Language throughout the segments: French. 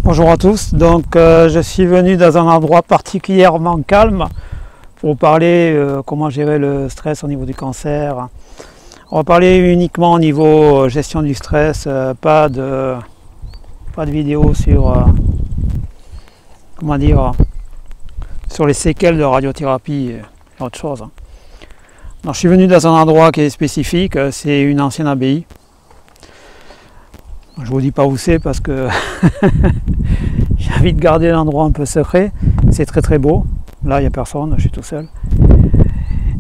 Bonjour à tous, donc je suis venu dans un endroit particulièrement calme pour parler comment gérer le stress au niveau du cancer. On va parler uniquement au niveau gestion du stress, pas de vidéo sur sur les séquelles de radiothérapie et autre chose. Donc, je suis venu dans un endroit qui est spécifique, c'est une ancienne abbaye. Je ne vous dis pas où c'est parce que j'ai envie de garder l'endroit un peu secret. C'est très très beau. Là, il n'y a personne, je suis tout seul.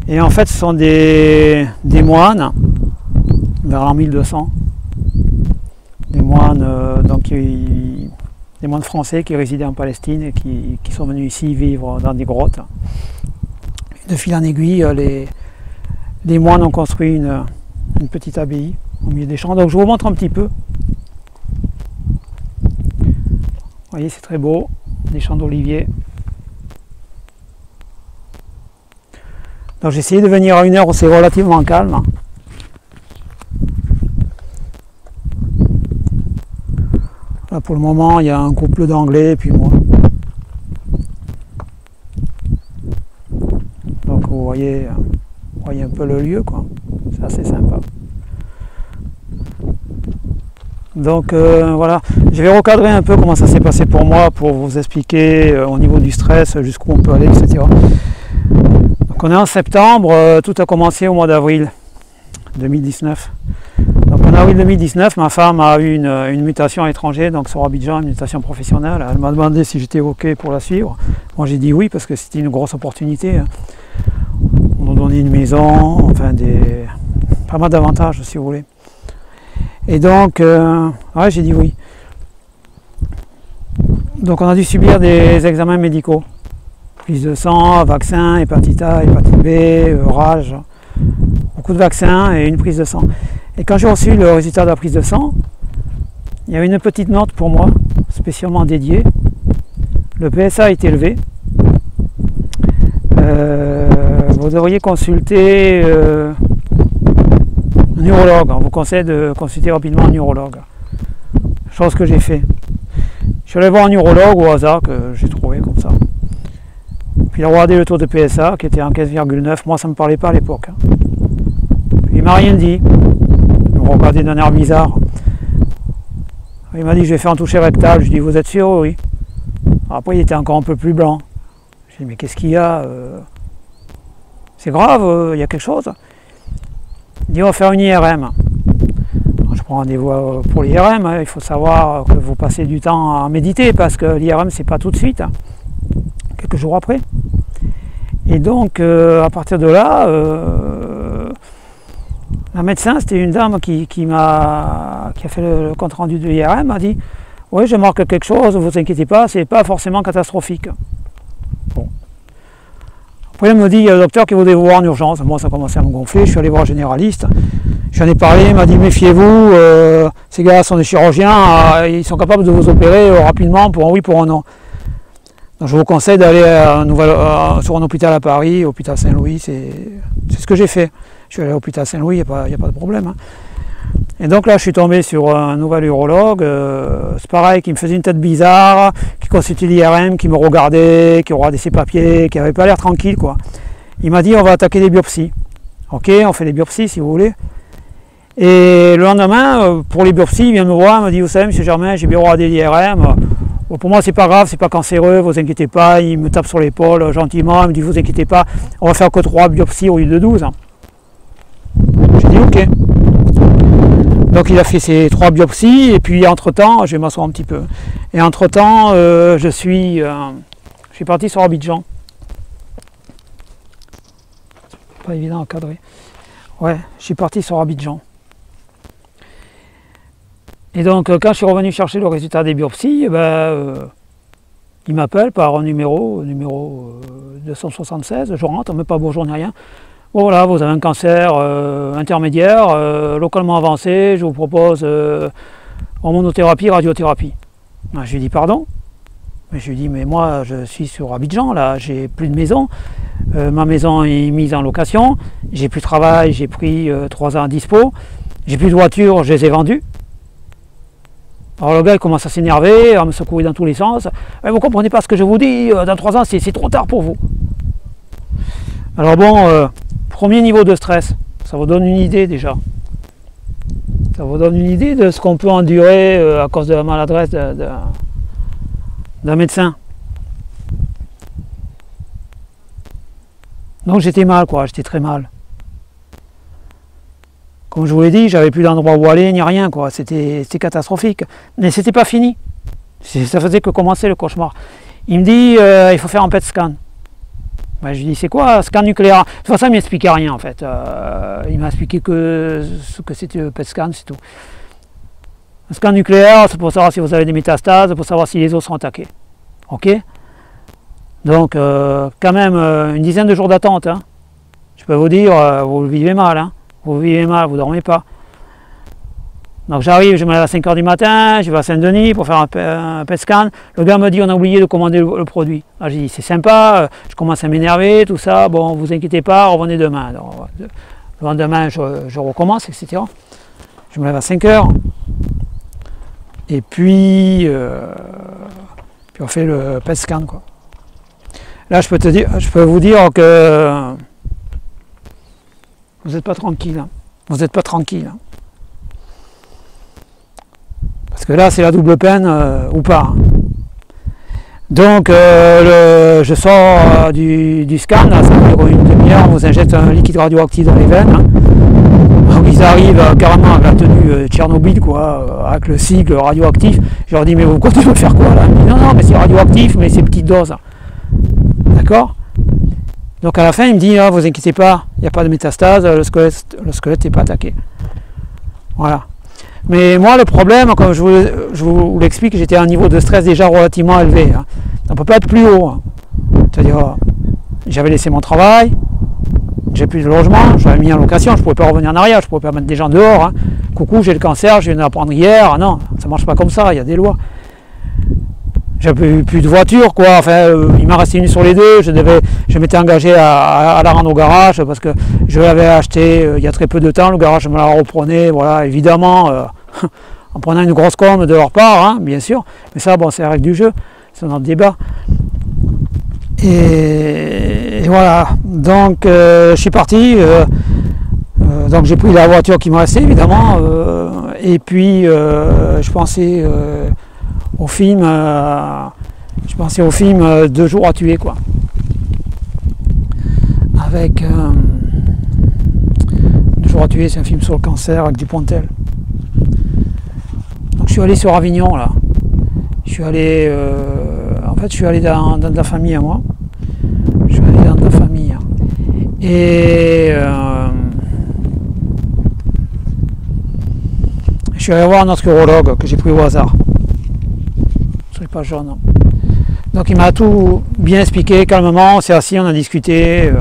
Et en fait, ce sont des moines, vers l'an 1200. Des moines, des moines français qui résidaient en Palestine et qui sont venus ici vivre dans des grottes. De fil en aiguille, les moines ont construit une petite abbaye au milieu des champs. Donc je vous montre un petit peu. Vous voyez, c'est très beau, des champs d'oliviers. Donc j'ai essayé de venir à une heure où c'est relativement calme. Là pour le moment, il y a un couple d'Anglais et puis moi. Donc vous voyez un peu le lieu, quoi. C'est assez sympa. Donc voilà, je vais recadrer un peu comment ça s'est passé pour moi pour vous expliquer au niveau du stress jusqu'où on peut aller, etc. Donc on est en septembre, tout a commencé au mois d'avril 2019. Donc en avril 2019, ma femme a eu une mutation à l'étranger, donc sur Abidjan, une mutation professionnelle. Elle m'a demandé si j'étais OK pour la suivre. Moi j'ai dit oui parce que c'était une grosse opportunité. On nous donnait une maison, enfin pas mal d'avantages si vous voulez. Et donc, ouais, j'ai dit oui. Donc on a dû subir des examens médicaux. Prise de sang, vaccin, hépatite A, hépatite B, rage. Beaucoup de vaccins et une prise de sang. Et quand j'ai reçu le résultat de la prise de sang, il y avait une petite note pour moi, spécialement dédiée. Le PSA est élevé. Vous devriez consulter un neurologue. On vous conseille de consulter rapidement un neurologue. Chose que j'ai fait. Je suis allé voir un neurologue au hasard que j'ai trouvé comme ça. Puis il a regardé le taux de PSA qui était en 15,9. Moi ça ne me parlait pas à l'époque. Il m'a rien dit. Il m'a regardé d'un air bizarre. Il m'a dit je vais faire un toucher rectal. Je lui ai dit vous êtes sûr? Oui. Après il était encore un peu plus blanc. J'ai dit mais qu'est-ce qu'il y a? C'est grave, il y a quelque chose? Il dit on va faire une IRM. Alors, je prends rendez-vous pour l'IRM, il faut savoir que vous passez du temps à méditer parce que l'IRM c'est pas tout de suite, quelques jours après. Et donc à partir de là, la médecin, c'était une dame qui a fait le compte rendu de l'IRM, m'a dit oui je marque quelque chose, ne vous inquiétez pas, c'est pas forcément catastrophique. Bon. Après, elle me dit, il y a le docteur qui voudrait vous voir en urgence. Moi, ça a commencé à me gonfler. Je suis allé voir un généraliste. J'en ai parlé, il m'a dit, méfiez-vous, ces gars sont des chirurgiens, ils sont capables de vous opérer rapidement pour un oui, pour un non. Donc, je vous conseille d'aller sur un hôpital à Paris, hôpital Saint-Louis. C'est ce que j'ai fait. Je suis allé à l'hôpital Saint-Louis, il n'y a pas de problème. Hein. Et donc là, je suis tombé sur un nouvel urologue, c'est pareil, qui me faisait une tête bizarre, qui consultait l'IRM, qui me regardait, qui regardait ses papiers, qui n'avait pas l'air tranquille, quoi. Il m'a dit, on va attaquer des biopsies. Ok, on fait des biopsies, si vous voulez. Et le lendemain, pour les biopsies, il vient me voir, il me dit, vous savez, monsieur Germain, j'ai bien regardé l'IRM. Bon, pour moi, c'est pas grave, c'est pas cancéreux, vous inquiétez pas. Il me tape sur l'épaule gentiment, il me dit, vous inquiétez pas, on va faire que 3 biopsies au lieu de 12. J'ai dit, ok. Donc il a fait ses 3 biopsies et puis entre-temps, je vais m'asseoir un petit peu, et entre-temps je suis parti sur Abidjan. Pas évident à cadrer. Ouais, je suis parti sur Abidjan. Et donc quand je suis revenu chercher le résultat des biopsies, il m'appelle par un numéro 276, je rentre, même pas bonjour ni rien. Voilà, vous avez un cancer intermédiaire, localement avancé, je vous propose hormonothérapie, radiothérapie. Je lui dis pardon, mais je lui dis mais moi je suis sur Abidjan, là, j'ai plus de maison, ma maison est mise en location, j'ai plus de travail, j'ai pris 3 ans à dispo, j'ai plus de voiture, je les ai vendues. Alors le gars il commence à s'énerver, à me secouer dans tous les sens. Vous ne comprenez pas ce que je vous dis, dans 3 ans c'est trop tard pour vous. Alors bon, premier niveau de stress, ça vous donne une idée déjà. Ça vous donne une idée de ce qu'on peut endurer à cause de la maladresse d'un médecin. Donc j'étais mal quoi, j'étais très mal. Comme je vous l'ai dit, j'avais plus d'endroit où aller ni rien quoi, c'était catastrophique. Mais c'était pas fini. Ça faisait que commencer le cauchemar. Il me dit il faut faire un PET scan. Ben, je lui dis c'est quoi scan nucléaire? De toute façon il m'expliquait rien en fait. Il m'a expliqué que ce que c'était le PET scan, c'est tout. Un scan nucléaire, c'est pour savoir si vous avez des métastases, pour savoir si les os sont attaqués. Ok? Donc quand même une dizaine de jours d'attente. Hein. Je peux vous dire, vous le vivez mal. Hein. Vous vivez mal, vous ne dormez pas. Donc j'arrive, je me lève à 5 h du matin, je vais à Saint-Denis pour faire un PET scan. Le gars me dit on a oublié de commander le produit. Alors j'ai dit c'est sympa, je commence à m'énerver, tout ça, bon vous inquiétez pas, revenez demain. Donc, le lendemain je recommence, etc. Je me lève à 5 h. Et puis on fait le PET scan quoi. Là je peux vous dire que vous n'êtes pas tranquille. Hein. Vous n'êtes pas tranquille. Hein. Parce que là, c'est la double peine ou pas. Donc, je sors du scan, là, ça dure une demi-heure, on vous injecte un liquide radioactif dans les veines. Hein. Donc, ils arrivent carrément avec la tenue Tchernobyl, quoi, avec le sigle radioactif. Je leur dis, mais vous continuez de faire quoi là? Ils me disent, non, mais c'est radioactif, mais c'est petite dose. D'accord? Donc, à la fin, il me dit, ah, vous inquiétez pas, il n'y a pas de métastase, le squelette n'est pas attaqué. Voilà. Mais moi, le problème, comme je vous l'explique, j'étais à un niveau de stress déjà relativement élevé. Hein. On ne peut pas être plus haut. Hein. C'est-à-dire, j'avais laissé mon travail, j'ai plus de logement, j'avais mis en location, je ne pouvais pas revenir en arrière, je ne pouvais pas mettre des gens dehors. Hein. Coucou, j'ai le cancer, je viens d'apprendre hier. Ah non, ça ne marche pas comme ça, il y a des lois. J'avais plus de voiture, quoi. Enfin, il m'en restait une sur les deux. Je m'étais engagé à la rendre au garage parce que je l'avais acheté il y a très peu de temps. Le garage me la reprenait, voilà, évidemment, en prenant une grosse com de leur part, hein, bien sûr. Mais ça, bon, c'est la règle du jeu, c'est notre débat. Et voilà. Donc, je suis parti. Donc, j'ai pris la voiture qui me restait, évidemment. Et puis, je pensais au film, 2 jours à tuer quoi. Avec 2 jours à tuer, c'est un film sur le cancer avec Dupontel. Donc je suis allé sur Avignon là. Je suis allé en fait je suis allé dans de la famille à moi. Je suis allé dans de la famille. Et je suis allé voir notre urologue que j'ai pris au hasard. Pas jaune. Donc il m'a tout bien expliqué calmement, on s'est assis, on a discuté,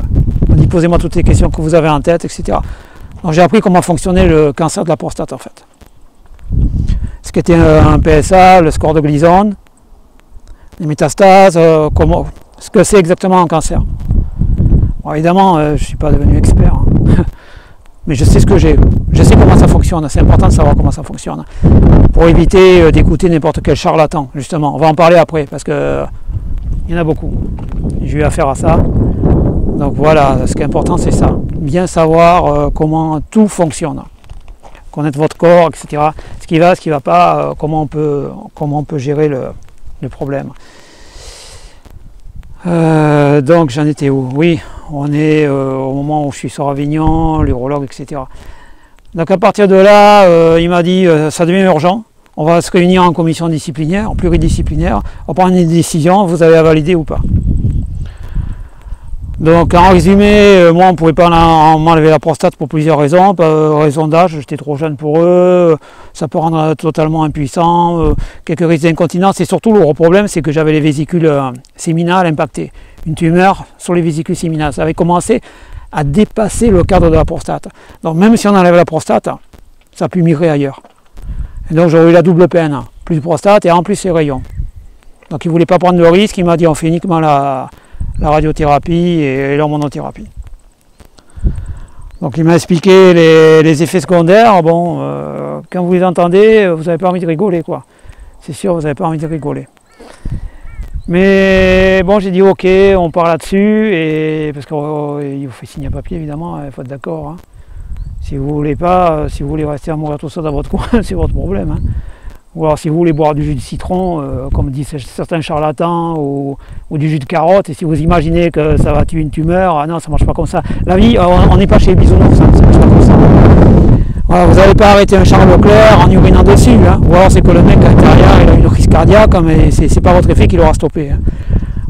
on a dit posez-moi toutes les questions que vous avez en tête, etc. Donc j'ai appris comment fonctionnait le cancer de la prostate en fait. Ce qu'était un PSA, le score de Gleason, les métastases, ce que c'est exactement un cancer. Bon, évidemment, je ne suis pas devenu expert, hein. Mais je sais ce que j'ai. Je sais comment ça fonctionne. C'est important de savoir comment ça fonctionne. Pour éviter d'écouter n'importe quel charlatan, justement. On va en parler après, parce que il y en a beaucoup. J'ai eu affaire à ça. Donc voilà, ce qui est important, c'est ça. Bien savoir comment tout fonctionne. Connaître votre corps, etc. Ce qui va pas, comment on peut gérer le problème. Donc j'en étais où? Oui, on est au moment où je suis sur Avignon, l'urologue, etc. Donc à partir de là, il m'a dit ça devient urgent, on va se réunir en commission disciplinaire, en pluridisciplinaire, on va prendre une décision, vous avez à valider ou pas. Donc en résumé, moi on ne pouvait pas m'enlever la prostate pour plusieurs raisons. Raison d'âge, j'étais trop jeune pour eux, ça peut rendre totalement impuissant, quelques risques d'incontinence, et surtout le gros problème c'est que j'avais les vésicules séminales impactées. Une tumeur sur les vésicules séminales, ça avait commencé à dépasser le cadre de la prostate. Donc même si on enlève la prostate, ça a pu migrer ailleurs. Et donc j'aurais eu la double peine, plus de prostate et en plus les rayons. Donc il ne voulait pas prendre le risque, il m'a dit on fait uniquement la radiothérapie et l'hormonothérapie. Donc il m'a expliqué les effets secondaires. Bon, quand vous les entendez, vous n'avez pas envie de rigoler quoi. c'est sûr, vous n'avez pas envie de rigoler. Mais bon, j'ai dit ok, on part là-dessus, et parce qu'il vous fait signer un papier évidemment, il faut être d'accord. Hein. Si vous voulez pas, si vous voulez rester à mourir tout ça dans votre coin, c'est votre problème. Hein. Ou alors si vous voulez boire du jus de citron, comme disent certains charlatans, ou du jus de carotte, et si vous imaginez que ça va tuer une tumeur, ah non, ça ne marche pas comme ça. La vie, on n'est pas chez les bisounours, ça ne marche pas comme ça. Voilà, vous n'allez pas arrêter un Charles Leclerc en urinant dessus, hein. Ou alors c'est que le mec à l'intérieur il a une crise cardiaque, mais c'est pas votre effet qui l'aura stoppé. Hein.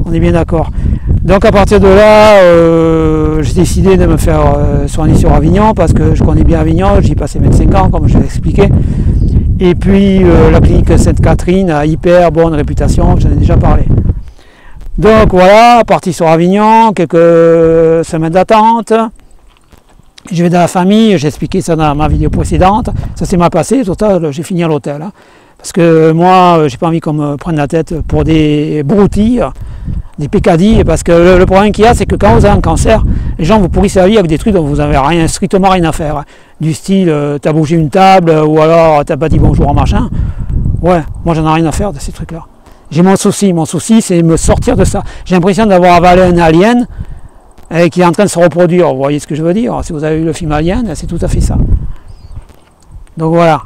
On est bien d'accord. Donc à partir de là, j'ai décidé de me faire soigner sur Avignon parce que je connais bien Avignon, j'y ai passé 25 ans comme je l'ai expliqué. Et puis la clinique Sainte-Catherine a hyper bonne réputation, j'en ai déjà parlé. Donc voilà, parti sur Avignon, quelques semaines d'attente. Je vais dans la famille, j'ai expliqué ça dans ma vidéo précédente, ça s'est mal passé, total, j'ai fini à l'hôtel. Hein. Parce que moi, j'ai pas envie qu'on me prenne la tête pour des broutilles, des pécadilles, parce que le problème qu'il y a, c'est que quand vous avez un cancer, les gens vous pourrissent la vie avec des trucs dont vous n'avez strictement rien à faire. Hein. Du style, t'as bougé une table, ou alors t'as pas dit bonjour en machin. Ouais, moi j'en ai rien à faire de ces trucs-là. J'ai mon souci c'est me sortir de ça. J'ai l'impression d'avoir avalé un alien, et qui est en train de se reproduire, vous voyez ce que je veux dire? Si vous avez vu le film Alien, c'est tout à fait ça. Donc voilà,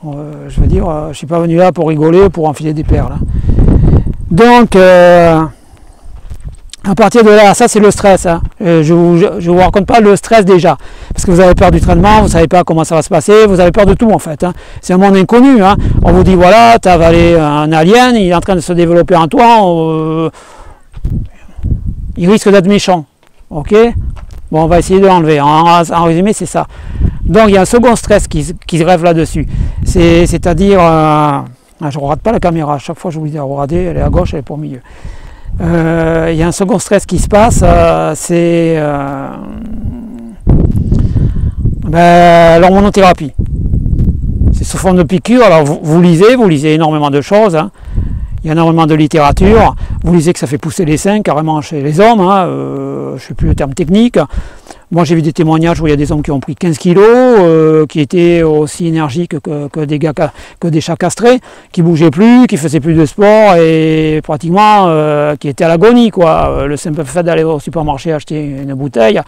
je veux dire, je ne suis pas venu là pour rigoler, pour enfiler des perles. Hein. Donc, à partir de là, ça c'est le stress. Hein. Je ne vous raconte pas le stress déjà, parce que vous avez peur du traitement, vous ne savez pas comment ça va se passer, vous avez peur de tout en fait. Hein. C'est un monde inconnu. Hein. On vous dit voilà, tu as avalé un alien, il est en train de se développer en toi, il risque d'être méchant. Ok, bon, on va essayer de l'enlever. En résumé, c'est ça. Donc, il y a un second stress qui se rêve là-dessus. C'est-à-dire, je ne rate pas la caméra. À chaque fois, j'oublie de regarder. Elle est à gauche, elle est pour le milieu. Il y a un second stress qui se passe. C'est l'hormonothérapie. C'est sous forme de piqûre. Alors, vous lisez énormément de choses. Hein. Il y a énormément de littérature. Vous lisez que ça fait pousser les seins carrément chez les hommes. Hein. Je ne sais plus le terme technique. Moi, j'ai vu des témoignages où il y a des hommes qui ont pris 15 kilos, qui étaient aussi énergiques que des chats castrés, qui ne bougeaient plus, qui ne faisaient plus de sport et pratiquement qui étaient à l'agonie. Le simple fait d'aller au supermarché acheter une bouteille,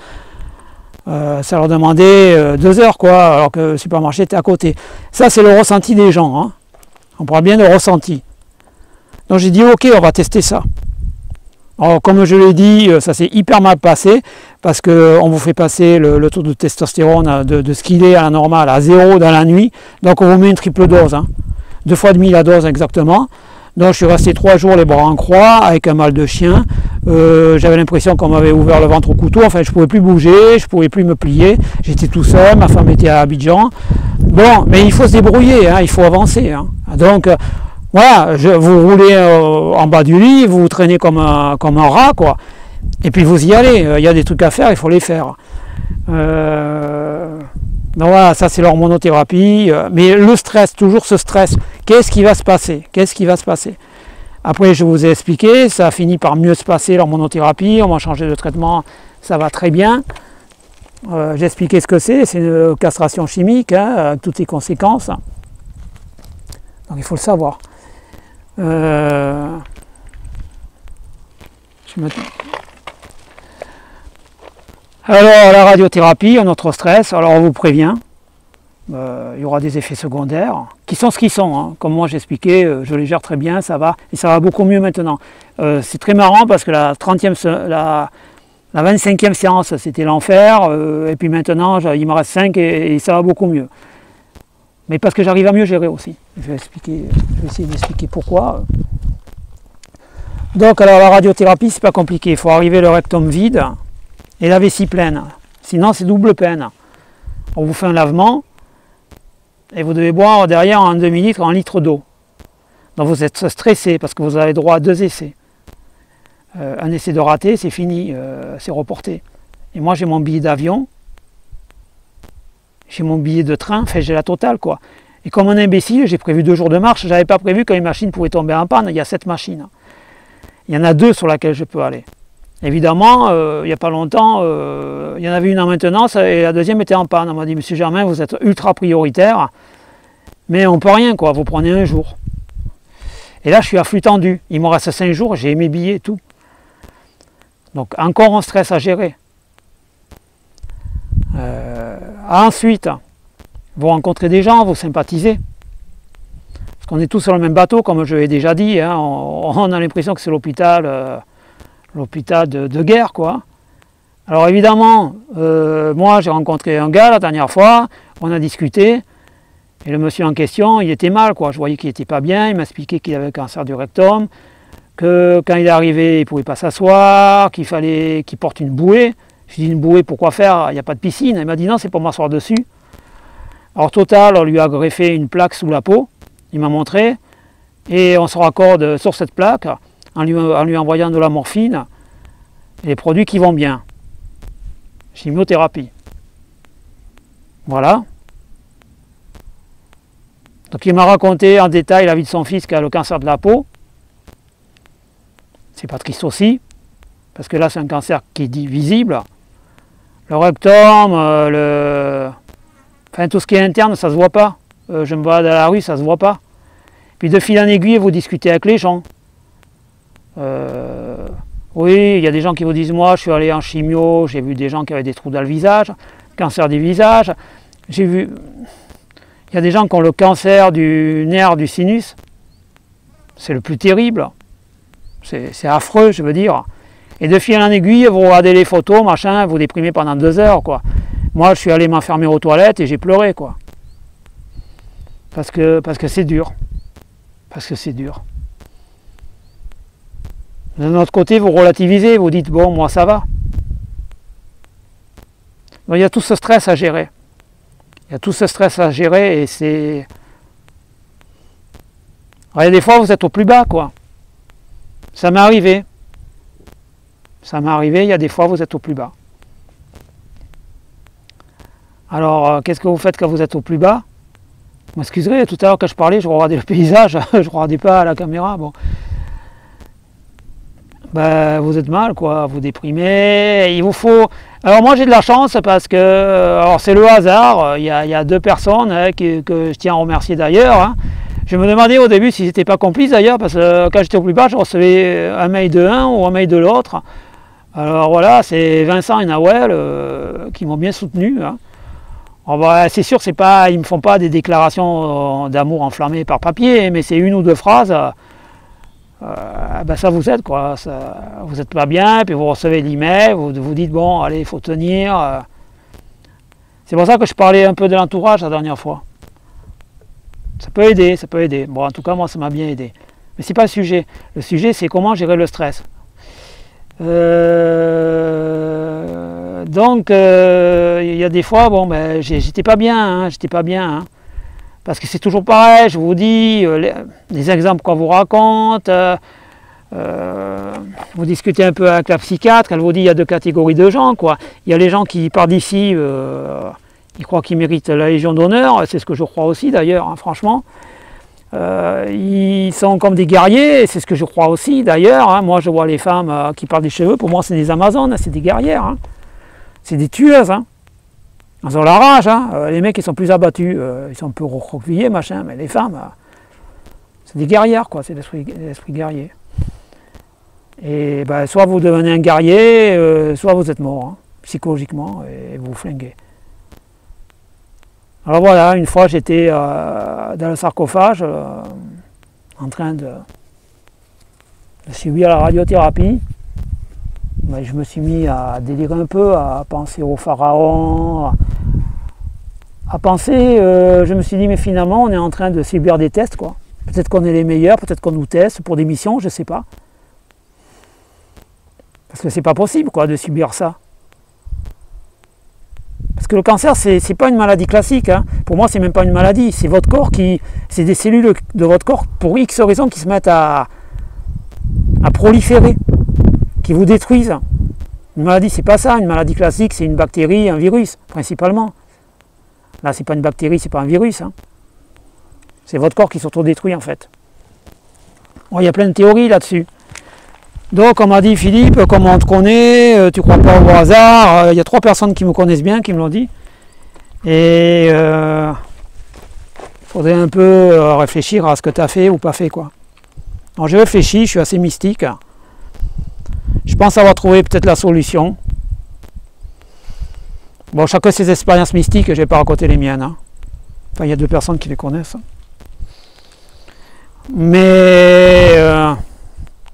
ça leur demandait 2 heures, alors que le supermarché était à côté. Ça, c'est le ressenti des gens. Hein. On parle bien de ressenti. Donc j'ai dit ok, on va tester ça. Alors comme je l'ai dit, ça s'est hyper mal passé parce qu'on vous fait passer le taux de testostérone de ce qu'il est à la normale à 0 dans la nuit. Donc on vous met une triple dose, hein. 2 fois demi la dose exactement. Donc je suis resté 3 jours les bras en croix avec un mal de chien. J'avais l'impression qu'on m'avait ouvert le ventre au couteau. Enfin je ne pouvais plus bouger, je ne pouvais plus me plier. J'étais tout seul, ma femme était à Abidjan. Bon, mais il faut se débrouiller, hein, il faut avancer. Hein. Donc voilà, vous roulez en bas du lit, vous traînez comme un rat, quoi. Et puis vous y allez, il y a des trucs à faire, il faut les faire. Donc voilà, ça c'est l'hormonothérapie. Mais le stress, toujours ce stress, qu'est-ce qui va se passer? Qu'est-ce qui va se passer? Après, je vous ai expliqué, ça a fini par mieux se passer, l'hormonothérapie, on m'a changé de traitement, ça va très bien. J'ai expliqué ce que c'est une castration chimique, hein, avec toutes ses conséquences. Donc il faut le savoir. Alors la radiothérapie, un autre stress, alors on vous prévient, il y aura des effets secondaires, qui sont ce qu'ils sont, hein. Comme moi j'expliquais, je les gère très bien, ça va, et ça va beaucoup mieux maintenant. C'est très marrant parce que la 25e séance c'était l'enfer, et puis maintenant il me reste 5 et ça va beaucoup mieux. Mais parce que j'arrive à mieux gérer aussi. Je vais essayer d'expliquer pourquoi. Donc alors la radiothérapie, c'est pas compliqué. Il faut arriver le rectum vide et la vessie pleine. Sinon c'est double peine. On vous fait un lavement et vous devez boire derrière en demi-litre, 1 litre d'eau. Donc vous êtes stressé parce que vous avez droit à 2 essais. Un essai de raté, c'est fini, c'est reporté. Et moi j'ai mon billet d'avion. J'ai mon billet de train, enfin j'ai la totale quoi. Et comme un imbécile, j'ai prévu 2 jours de marche, j'avais pas prévu qu'une machine pouvait tomber en panne, il y a 7 machines. Il y en a 2 sur lesquelles je peux aller. Évidemment, il n'y a pas longtemps, il y en avait une en maintenance et la deuxième était en panne. On m'a dit, monsieur Germain, vous êtes ultra prioritaire, mais on peut rien quoi, vous prenez un jour. Et là, je suis à flux tendu. Il me reste 5 jours, j'ai mes billets et tout. Donc, encore un stress à gérer. Ensuite, vous rencontrez des gens, vous sympathisez. Parce qu'on est tous sur le même bateau, comme je l'ai déjà dit. Hein. On a l'impression que c'est l'hôpital de guerre, quoi. Alors évidemment, moi j'ai rencontré un gars la dernière fois, on a discuté, et le monsieur en question, il était mal, quoi. Je voyais qu'il n'était pas bien, il m'a expliqué qu'il avait le cancer du rectum, que quand il est arrivé, il ne pouvait pas s'asseoir, qu'il fallait qu'il porte une bouée. Je lui ai dit, une bouée, pourquoi faire? Il n'y a pas de piscine. Il m'a dit, non, c'est pour m'asseoir dessus. Alors total, on lui a greffé une plaque sous la peau, il m'a montré, et on se raccorde sur cette plaque, en lui envoyant de la morphine, et les produits qui vont bien. Chimiothérapie. Voilà. Donc il m'a raconté en détail la vie de son fils qui a le cancer de la peau. C'est pas triste aussi, parce que là c'est un cancer qui est dit visible. Le rectum, enfin tout ce qui est interne, ça se voit pas. Je me balade à la rue, ça se voit pas. Puis de fil en aiguille, vous discutez avec les gens. Oui, il y a des gens qui vous disent, moi je suis allé en chimio, j'ai vu des gens qui avaient des trous dans le visage, cancer du visage. J'ai vu, il y a des gens qui ont le cancer du nerf du sinus. C'est le plus terrible. C'est affreux, je veux dire. Et de fil en aiguille, vous regardez les photos, machin, vous déprimez pendant 2 heures, quoi. Moi, je suis allé m'enfermer aux toilettes et j'ai pleuré, quoi. Parce que c'est dur. Parce que c'est dur. D'un autre côté, vous relativisez, vous dites, bon, moi, ça va. Donc, il y a tout ce stress à gérer. Il y a tout ce stress à gérer et c'est... Alors, il y a des fois, vous êtes au plus bas, quoi. Ça m'est arrivé. Ça m'est arrivé, il y a des fois, vous êtes au plus bas. Alors, qu'est-ce que vous faites quand vous êtes au plus bas? Vous m'excuserez, tout à l'heure quand je parlais, je regardais le paysage, je ne regardais pas à la caméra. Bon. Ben, vous êtes mal, quoi, vous déprimez, il vous faut... Alors moi j'ai de la chance parce que, alors c'est le hasard, il y a 2 personnes que je tiens à remercier d'ailleurs. Hein. Je me demandais au début si c'était pas complice d'ailleurs, parce que quand j'étais au plus bas, je recevais un mail de un ou un mail de l'autre. Alors voilà, c'est Vincent et Nawel qui m'ont bien soutenu. Hein. Ben, c'est sûr, c'est pas, ils ne me font pas des déclarations d'amour enflammées par papier, mais c'est 1 ou 2 phrases. Ben ça vous aide, quoi. Ça, vous n'êtes pas bien, puis vous recevez l'email, vous vous dites bon, allez, il faut tenir. C'est pour ça que je parlais un peu de l'entourage la dernière fois. Ça peut aider, ça peut aider. Bon, en tout cas, moi, ça m'a bien aidé. Mais c'est pas le sujet. Le sujet, c'est comment gérer le stress. Donc, il y a des fois, bon, ben, j'étais pas bien, hein, j'étais pas bien. Hein. Parce que c'est toujours pareil, je vous dis, les exemples qu'on vous raconte, vous discutez un peu avec la psychiatre, elle vous dit qu'il y a 2 catégories de gens, quoi. Il y a les gens qui partent d'ici, ils croient qu'ils méritent la Légion d'honneur, c'est ce que je crois aussi d'ailleurs, hein, franchement. Ils sont comme des guerriers, c'est ce que je crois aussi d'ailleurs. Hein. Moi je vois les femmes qui partent des cheveux, pour moi c'est des Amazones, c'est des guerrières, hein. C'est des tueuses. Hein. Elles ont la rage, hein. Les mecs ils sont plus abattus, ils sont un peu recroquevillés, machin, mais les femmes, c'est des guerrières, quoi, c'est l'esprit guerrier. Et ben, soit vous devenez un guerrier, soit vous êtes mort, hein, psychologiquement, et vous vous flinguez. Alors voilà, une fois j'étais dans le sarcophage, en train de subir la radiothérapie. Ben, je me suis mis à délirer un peu, à penser au pharaon, à penser, je me suis dit mais finalement on est en train de subir des tests, quoi. Peut-être qu'on est les meilleurs, peut-être qu'on nous teste pour des missions, je ne sais pas. Parce que c'est pas possible, quoi, de subir ça. Parce que le cancer, c'est pas une maladie classique. Hein. Pour moi, c'est même pas une maladie. C'est votre corps c'est des cellules de votre corps pour X raisons qui se mettent à proliférer, qui vous détruisent. Une maladie, c'est pas ça. Une maladie classique, c'est une bactérie, un virus, principalement. Là, c'est pas une bactérie, c'est pas un virus. Hein. C'est votre corps qui s'autodétruit, en fait. Bon, il y a plein de théories là-dessus. Donc on m'a dit, Philippe, comment on te connaît, tu crois pas au hasard, il y a 3 personnes qui me connaissent bien, qui me l'ont dit. Et il faudrait un peu réfléchir à ce que tu as fait ou pas fait, quoi. Alors j'ai réfléchi, je suis assez mystique. Je pense avoir trouvé peut-être la solution. Bon, chacun ses expériences mystiques, je ne vais pas raconter les miennes. Hein. Enfin, il y a 2 personnes qui les connaissent. Mais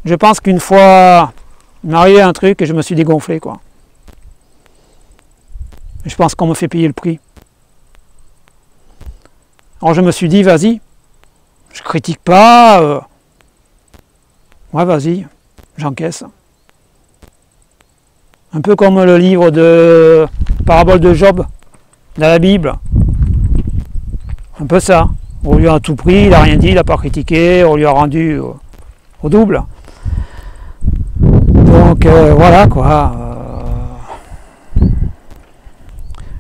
je pense qu'une fois, il m'est arrivé un truc et je me suis dégonflé, quoi. Et je pense qu'on me fait payer le prix. Alors je me suis dit, vas-y, je critique pas. Ouais, vas-y, j'encaisse. Un peu comme le livre de Parabole de Job, dans la Bible. Un peu ça. On lui a à tout prix, il n'a rien dit, il n'a pas critiqué, on lui a rendu au double. Donc voilà quoi.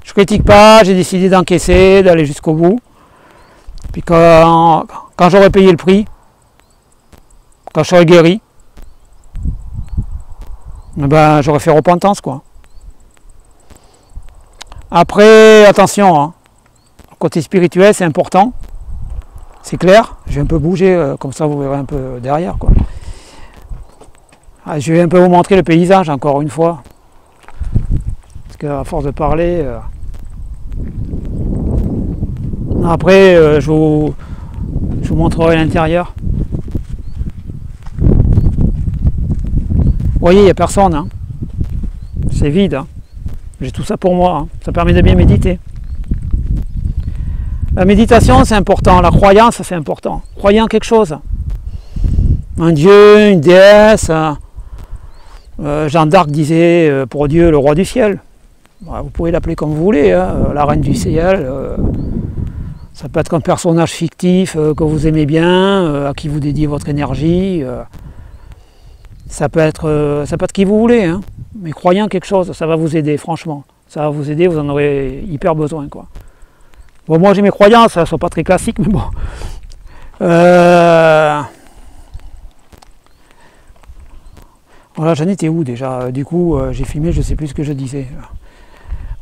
Je critique pas, j'ai décidé d'encaisser, d'aller jusqu'au bout. Puis quand j'aurai payé le prix, quand je serai guéri, ben, j'aurais fait repentance, quoi. Après, attention, hein, le côté spirituel, c'est important. C'est clair. Je vais un peu bouger, comme ça vous verrez un peu derrière, quoi. Je vais un peu vous montrer le paysage, encore une fois. Parce qu'à force de parler... Après, je vous montrerai l'intérieur. Vous voyez, il n'y a personne. Hein. C'est vide. Hein. J'ai tout ça pour moi. Hein. Ça permet de bien méditer. La méditation, c'est important. La croyance, c'est important. Croyez en quelque chose. Un dieu, une déesse. Jeanne d'Arc disait pour Dieu le roi du ciel. Vous pouvez l'appeler comme vous voulez. Hein. La reine du ciel. Ça peut être un personnage fictif que vous aimez bien, à qui vous dédiez votre énergie. Ça peut être qui vous voulez, hein. Mais croyez en quelque chose, ça va vous aider, franchement. Ça va vous aider, vous en aurez hyper besoin, quoi. Bon, moi j'ai mes croyances, elles ne sont pas très classiques, mais bon. Voilà, j'en étais où déjà? Du coup, j'ai filmé, je ne sais plus ce que je disais.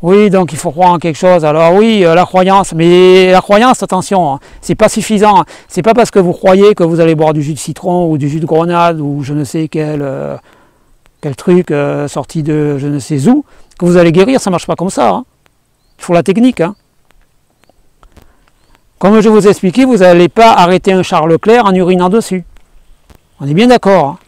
Oui, donc il faut croire en quelque chose. Alors oui, la croyance, mais la croyance, attention, hein, c'est pas suffisant. C'est pas parce que vous croyez que vous allez boire du jus de citron ou du jus de grenade ou je ne sais quel truc sorti de je ne sais où que vous allez guérir. Ça marche pas comme ça. Hein. Il faut la technique. Hein. Comme je vous ai expliqué, vous n'allez pas arrêter un Charles Leclerc en urinant dessus. On est bien d'accord. Hein.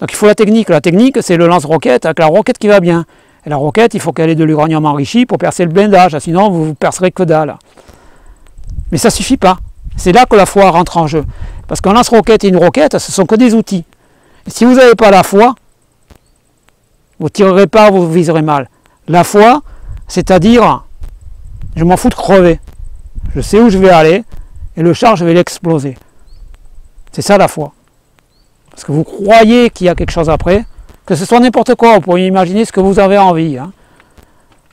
Donc il faut la technique. La technique, c'est le lance-roquette avec la roquette qui va bien. Et la roquette, il faut qu'elle ait de l'uranium enrichi pour percer le blindage, sinon vous ne percerez que dalle. Mais ça ne suffit pas. C'est là que la foi rentre en jeu. Parce qu'un lance-roquette et une roquette, ce ne sont que des outils. Et si vous n'avez pas la foi, vous ne tirerez pas, vous viserez mal. La foi, c'est-à-dire, je m'en fous de crever. Je sais où je vais aller, et le char, je vais l'exploser. C'est ça la foi. Parce que vous croyez qu'il y a quelque chose après, que ce soit n'importe quoi, vous pouvez imaginer ce que vous avez envie. Hein.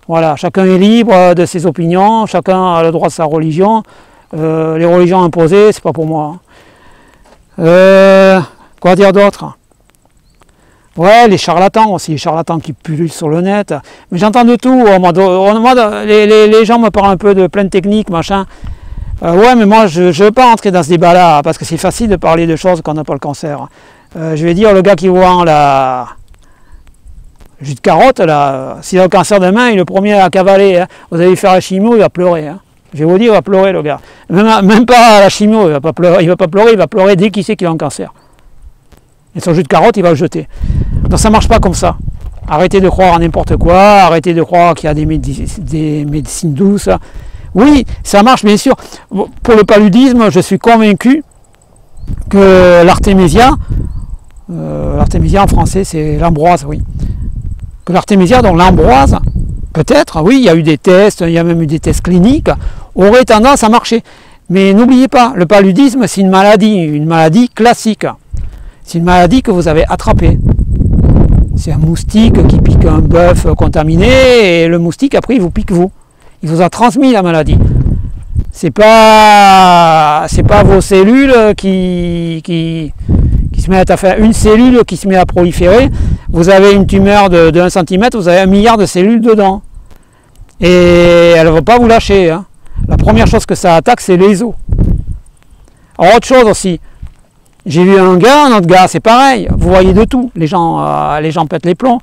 Voilà, chacun est libre de ses opinions, chacun a le droit de sa religion. Les religions imposées, c'est pas pour moi. Quoi dire d'autre? Ouais, les charlatans aussi, les charlatans qui pullulent sur le net. Mais j'entends de tout. Les gens me parlent un peu de plein de techniques, machin. Ouais, mais moi, je ne veux pas rentrer dans ce débat-là, parce que c'est facile de parler de choses quand on n'a pas le cancer. Je vais dire, le gars qui vend la jus de carotte, là, s'il a le cancer demain, il est le premier à cavaler. Hein. Vous allez faire la chimio, il va pleurer. Hein. Je vais vous dire, il va pleurer, le gars. Même pas à la chimio, il ne va pas pleurer, il va pleurer dès qu'il sait qu'il a un cancer. Et son jus de carotte, il va le jeter. Donc ça ne marche pas comme ça. Arrêtez de croire en n'importe quoi, arrêtez de croire qu'il y a des médecines douces. Oui, ça marche, bien sûr. Pour le paludisme, je suis convaincu que l'artémisia en français, c'est l'ambroise, oui. Que l'artémisia, donc l'ambroise, peut-être, oui, il y a eu des tests, il y a même eu des tests cliniques, aurait tendance à marcher. Mais n'oubliez pas, le paludisme, c'est une maladie classique. C'est une maladie que vous avez attrapée. C'est un moustique qui pique un bœuf contaminé, et le moustique, après, il vous pique vous. Il vous a transmis la maladie. C'est pas vos cellules qui se mettent à faire une cellule qui se met à proliférer. Vous avez une tumeur de 1 cm, vous avez 1 milliard de cellules dedans. Et elle ne va pas vous lâcher. Hein. La première chose que ça attaque, c'est les os. Alors, autre chose aussi, J'ai vu un autre gars, c'est pareil, vous voyez de tout, les gens pètent les plombs.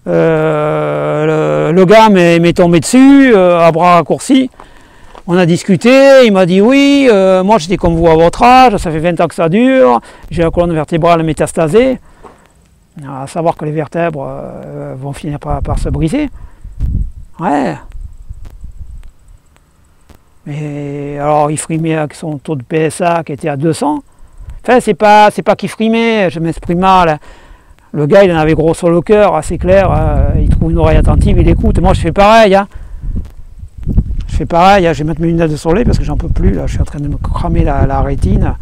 Le gars m'est tombé dessus, à bras raccourcis. On a discuté, il m'a dit oui, moi j'étais comme vous à votre âge, ça fait 20 ans que ça dure, j'ai la colonne vertébrale métastasée, à savoir que les vertèbres vont finir par se briser. Ouais. Mais alors il frimait avec son taux de PSA qui était à 200. Enfin, c'est pas qu'il frimait, je m'exprime mal. Le gars, il en avait gros sur le cœur, assez clair. Il trouve une oreille attentive, il écoute. Moi, je fais pareil. Hein. Je fais pareil. Hein. Je vais mettre mes lunettes de soleil parce que j'en peux plus. Là, je suis en train de me cramer la rétine.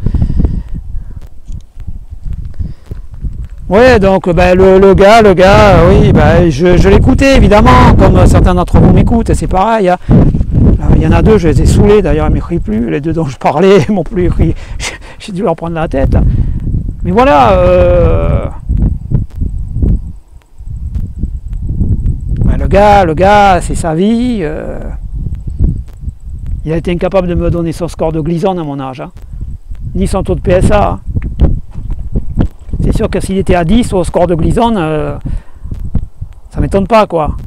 Ouais, donc ben, le gars, oui, ben, je l'écoutais évidemment, comme certains d'entre vous m'écoutent. C'est pareil. Hein. Il y en a deux, je les ai saoulés. D'ailleurs, ils ne m'écrivent plus. Les deux dont je parlais m'ont plus écrit. J'ai dû leur prendre la tête. Mais voilà. Ben, le gars, c'est sa vie. Il a été incapable de me donner son score de Gleason à mon âge. Hein. Ni son taux de PSA. Hein. C'est sûr que s'il était à 10 au score de Gleason, ça m'étonne pas, quoi.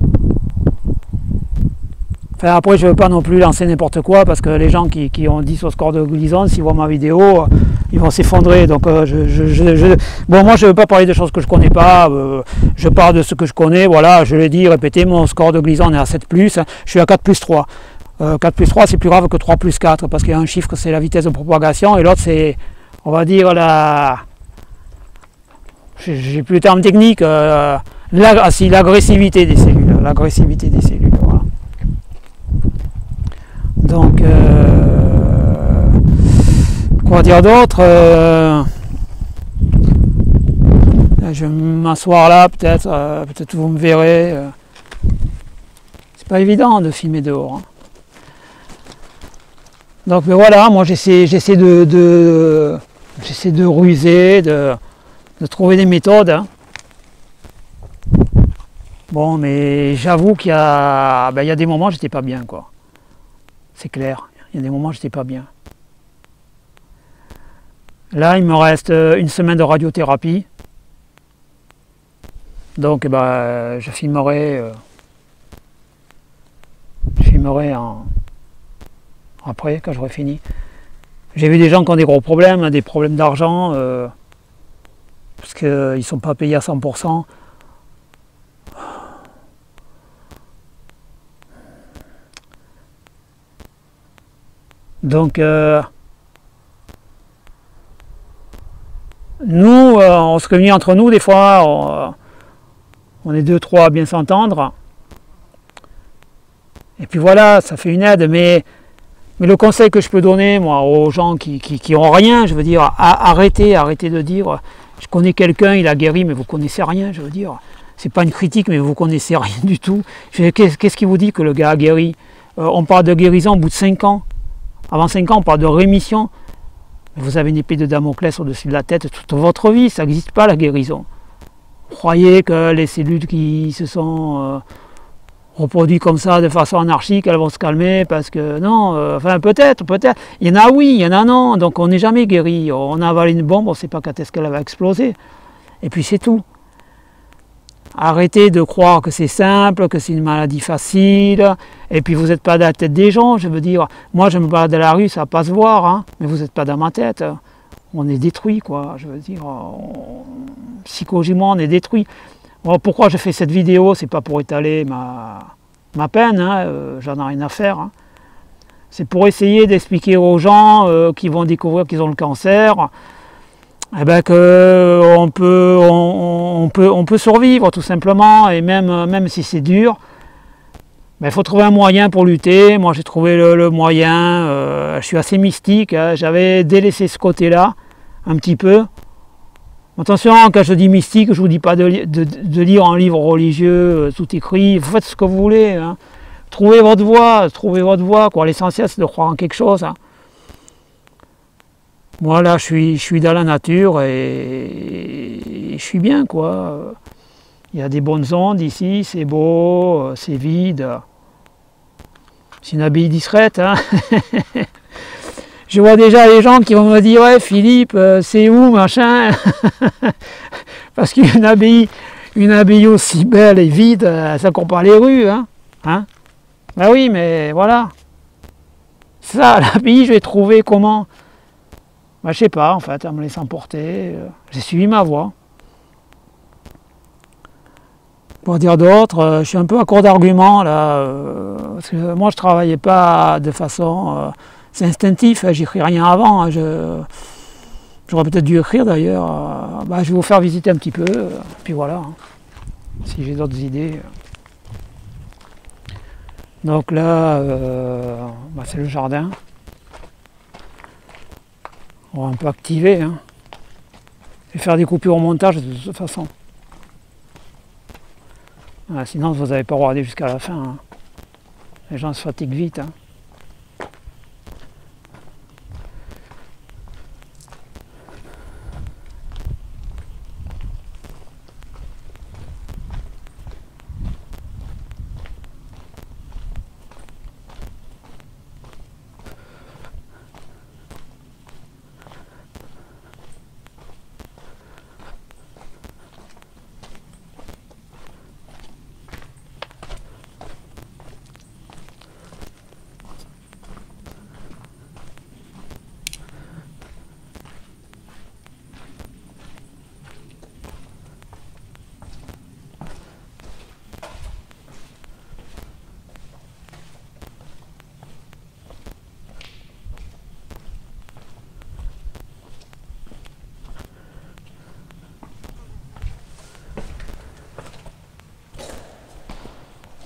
Enfin, après, je ne veux pas non plus lancer n'importe quoi, parce que les gens qui ont 10 au score de Gleason, s'ils voient ma vidéo, ils vont s'effondrer. Donc, bon, moi, je ne veux pas parler de choses que je ne connais pas. Je parle de ce que je connais. Voilà, je l'ai dit, répétez, mon score de Gleason est à 7+. Je suis à 4+3. 4+3, c'est plus grave que 3+4, parce qu'il y a un chiffre, c'est la vitesse de propagation, et l'autre, c'est, on va dire, j'ai plus le terme technique, l'agressivité des cellules. L'agressivité des cellules, voilà. Donc, quoi dire d'autre je vais m'asseoir là, peut-être vous me verrez. C'est pas évident de filmer dehors. Hein. Donc, mais voilà, moi j'essaie de ruser, de trouver des méthodes. Hein. Bon, mais j'avoue qu'il y a des moments où j'étais pas bien, quoi. C'est clair, il y a des moments où j'étais pas bien. Là, il me reste une semaine de radiothérapie. Donc, je filmerai après, quand j'aurai fini. J'ai vu des gens qui ont des gros problèmes, des problèmes d'argent, parce qu'ils ne sont pas payés à 100%. Donc, nous, on se réunit entre nous, des fois, on est 2-3 à bien s'entendre. Et puis voilà, ça fait une aide, mais le conseil que je peux donner, moi, aux gens qui ont rien, je veux dire, arrêtez de dire, je connais quelqu'un, il a guéri, mais vous connaissez rien, je veux dire. C'est pas une critique, mais vous connaissez rien du tout. Qu'est-ce qui vous dit que le gars a guéri? On parle de guérison au bout de 5 ans. Avant 5 ans, on parle de rémission. Vous avez une épée de Damoclès au-dessus de la tête toute votre vie, ça n'existe pas la guérison. Vous croyez que les cellules qui se sont reproduites comme ça de façon anarchique, elles vont se calmer parce que non, enfin peut-être. Il y en a oui, il y en a non, donc on n'est jamais guéri. On a avalé une bombe, on ne sait pas quand est-ce qu'elle va exploser. Et puis c'est tout. Arrêtez de croire que c'est simple, que c'est une maladie facile, et puis vous n'êtes pas dans la tête des gens, je veux dire, moi je me balade dans la rue, ça va pas se voir, hein, mais vous n'êtes pas dans ma tête, on est détruit, quoi, je veux dire, psychologiquement on est détruit. Alors, pourquoi je fais cette vidéo? C'est pas pour étaler ma peine, hein, j'en ai rien à faire, hein. C'est pour essayer d'expliquer aux gens qui vont découvrir qu'ils ont le cancer, eh ben qu'on peut survivre tout simplement, et même si c'est dur, il faut trouver un moyen pour lutter. Moi j'ai trouvé le moyen, je suis assez mystique, hein, j'avais délaissé ce côté-là un petit peu. Attention, quand je dis mystique, je ne vous dis pas de lire un livre religieux, tout écrit, vous faites ce que vous voulez. Hein. Trouvez votre voie, quoi. L'essentiel c'est de croire en quelque chose. Hein. Moi là je suis dans la nature et je suis bien, quoi. Il y a des bonnes ondes ici, c'est beau, c'est vide. C'est une abbaye discrète, hein. Je vois déjà les gens qui vont me dire ouais Philippe, c'est où machin parce qu'une abbaye aussi belle et vide, ça court pas les rues, hein. Ben oui, mais voilà. Ça, l'abbaye, je vais trouver comment? Ben, je sais pas, en fait, en me laissant porter. J'ai suivi ma voie. Pour dire d'autres, je suis un peu à court d'arguments là, parce que moi je travaillais pas de façon, c'est instinctif, j'écris rien avant, hein, j'aurais peut-être dû écrire d'ailleurs, je vais vous faire visiter un petit peu, puis voilà, hein, si j'ai d'autres idées. Donc là, c'est le jardin, on va un peu activer, hein, et faire des coupures au montage de toute façon. Sinon vous n'avez pas regardé jusqu'à la fin, hein. Les gens se fatiguent vite, hein.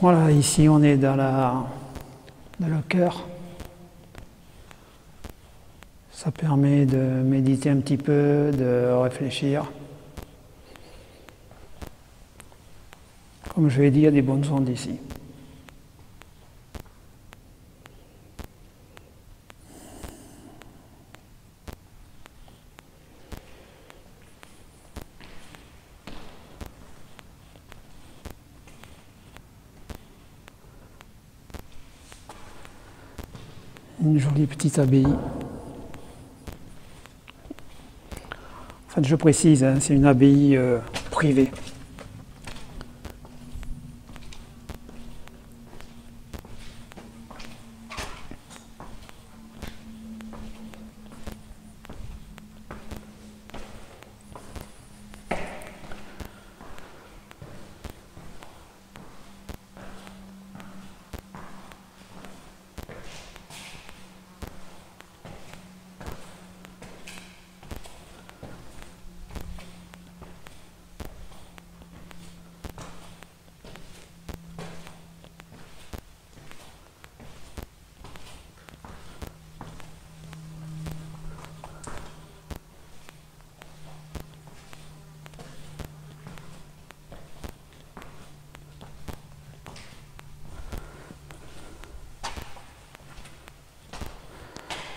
Voilà, ici on est dans le cœur. Ça permet de méditer un petit peu, de réfléchir. Comme je l'ai dit, il y a des bonnes ondes ici. Une jolie petite abbaye. En fait, je précise, hein, c'est une abbaye privée.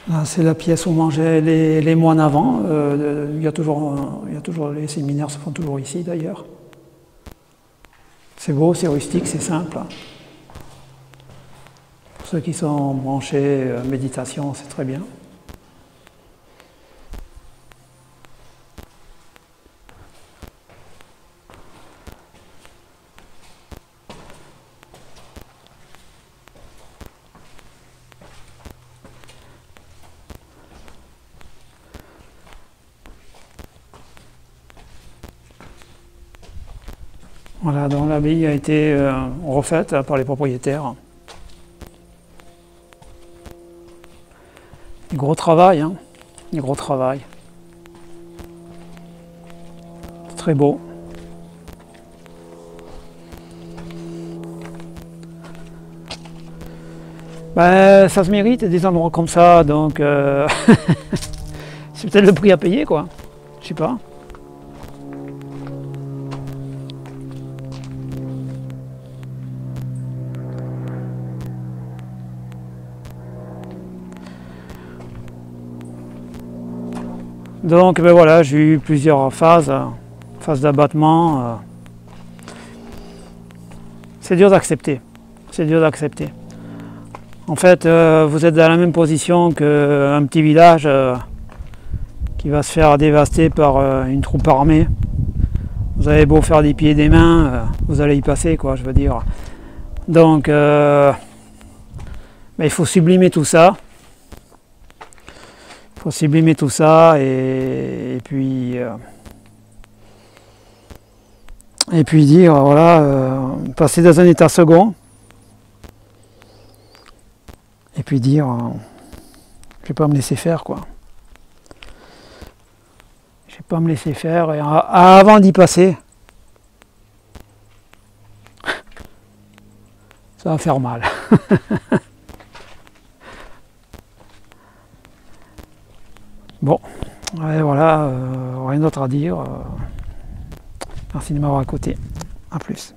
Là, c'est la pièce où mangeaient les moines avant. Il y a toujours les séminaires se font toujours ici d'ailleurs. C'est beau, c'est rustique, c'est simple. Pour ceux qui sont branchés méditation, c'est très bien. Voilà, donc l'abbaye a été refaite par les propriétaires. Du gros travail, hein, du gros travail. C'est très beau. Ben, ça se mérite des endroits comme ça, donc c'est peut-être le prix à payer, quoi. Je sais pas. Donc ben voilà, j'ai eu plusieurs phases d'abattement. C'est dur d'accepter. C'est dur d'accepter. En fait, vous êtes dans la même position qu'un petit village qui va se faire dévaster par une troupe armée. Vous avez beau faire des pieds et des mains, vous allez y passer, quoi, je veux dire. Donc, il faut sublimer tout ça. Il faut sublimer tout ça et puis dire, voilà, passer dans un état second. Et puis dire, je vais pas me laisser faire, quoi. Je vais pas me laisser faire. Et avant d'y passer, ça va faire mal. Bon, ouais, voilà, rien d'autre à dire. Merci de m'avoir écouté. À plus.